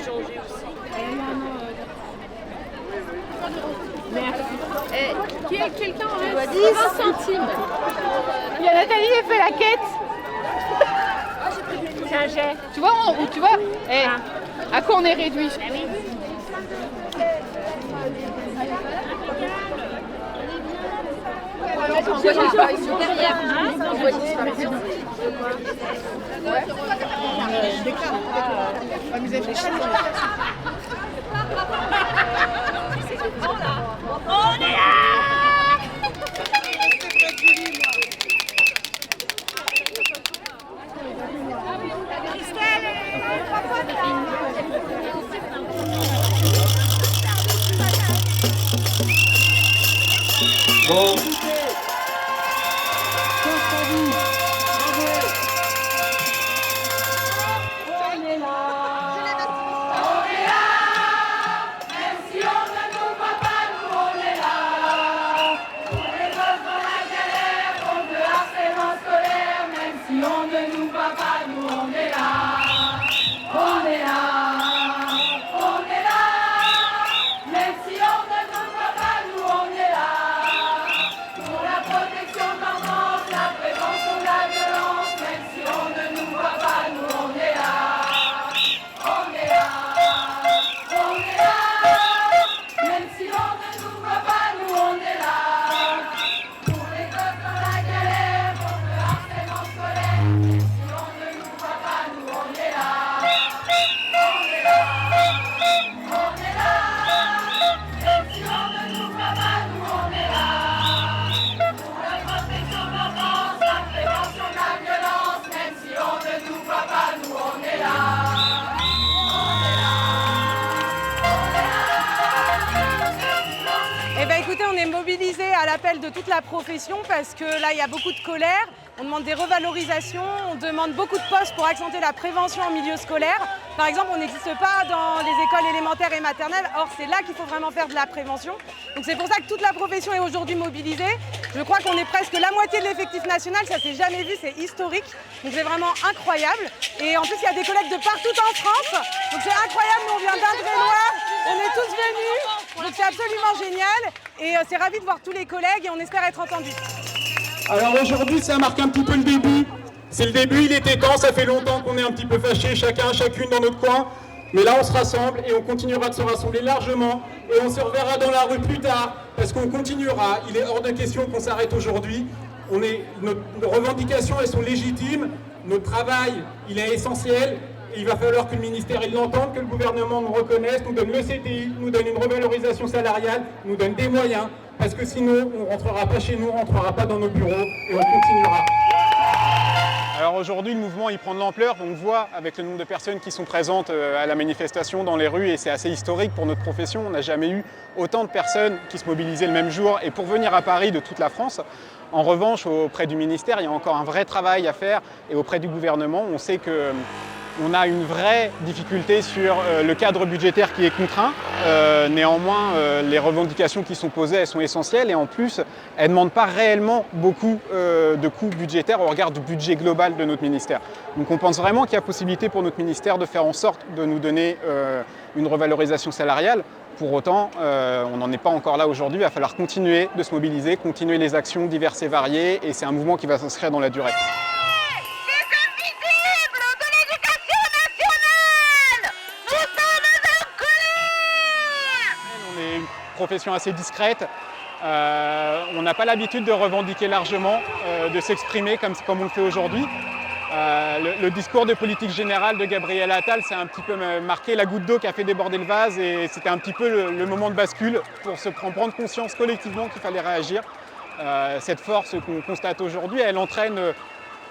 changer aussi. Qui est quelqu'un en doit 10 centimes. Il y a Nathalie qui fait la quête. C'est un jet. Tu vois, à quoi on est réduit? On voit disparition derrière. On voit disparition. On est là. Bon. À l'appel de toute la profession parce que là il y a beaucoup de colère, on demande des revalorisations, on demande beaucoup de postes pour accentuer la prévention en milieu scolaire. Par exemple, on n'existe pas dans les écoles élémentaires et maternelles, or c'est là qu'il faut vraiment faire de la prévention. Donc c'est pour ça que toute la profession est aujourd'hui mobilisée. Je crois qu'on est presque la moitié de l'effectif national, ça s'est jamais vu, c'est historique. Donc c'est vraiment incroyable. Et en plus il y a des collègues de partout en France, donc c'est incroyable, nous on vient d'Indre-et-Loire, on est tous venus, donc c'est absolument génial. Et c'est ravi de voir tous les collègues et on espère être entendus. Alors aujourd'hui, ça marque un petit peu le début. C'est le début, il était temps, ça fait longtemps qu'on est un petit peu fâchés, chacune dans notre coin. Mais là, on se rassemble et on continuera de se rassembler largement. Et on se reverra dans la rue plus tard, parce qu'on continuera. Il est hors de question qu'on s'arrête aujourd'hui. Nos revendications, elles sont légitimes. Notre travail, il est essentiel. Et il va falloir que le ministère l'entende, que le gouvernement nous reconnaisse, nous donne le CTI, nous donne une revalorisation salariale, nous donne des moyens, parce que sinon on ne rentrera pas chez nous, on ne rentrera pas dans nos bureaux et on continuera. Alors aujourd'hui, le mouvement il prend de l'ampleur, on voit avec le nombre de personnes qui sont présentes à la manifestation dans les rues et c'est assez historique pour notre profession. On n'a jamais eu autant de personnes qui se mobilisaient le même jour et pour venir à Paris de toute la France. En revanche, auprès du ministère, il y a encore un vrai travail à faire et auprès du gouvernement, on sait que on a une vraie difficulté sur le cadre budgétaire qui est contraint. Néanmoins, les revendications qui sont posées, elles sont essentielles et en plus, elles ne demandent pas réellement beaucoup de coûts budgétaires au regard du budget global de notre ministère. Donc on pense vraiment qu'il y a possibilité pour notre ministère de faire en sorte de nous donner une revalorisation salariale. Pour autant, on n'en est pas encore là aujourd'hui. Il va falloir continuer de se mobiliser, continuer les actions diverses et variées et c'est un mouvement qui va s'inscrire dans la durée. Profession assez discrète, on n'a pas l'habitude de revendiquer largement, de s'exprimer comme on le fait aujourd'hui. Le discours de politique générale de Gabriel Attal, c'est un petit peu marqué la goutte d'eau qui a fait déborder le vase et c'était un petit peu le moment de bascule pour se prendre conscience collectivement qu'il fallait réagir. Cette force qu'on constate aujourd'hui, elle entraîne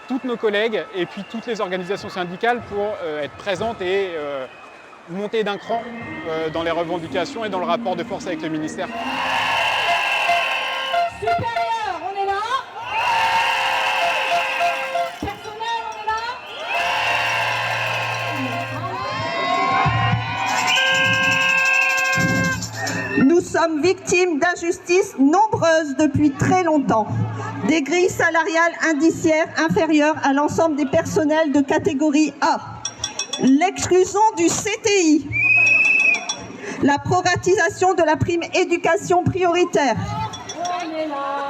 toutes nos collègues et puis toutes les organisations syndicales pour être présentes et monter d'un cran dans les revendications et dans le rapport de force avec le ministère. Supérieur, on est là. Personnel, on est là. Nous sommes victimes d'injustices nombreuses depuis très longtemps. Des grilles salariales indiciaires inférieures à l'ensemble des personnels de catégorie A. L'exclusion du CTI, La proratisation de la prime éducation prioritaire. On est là.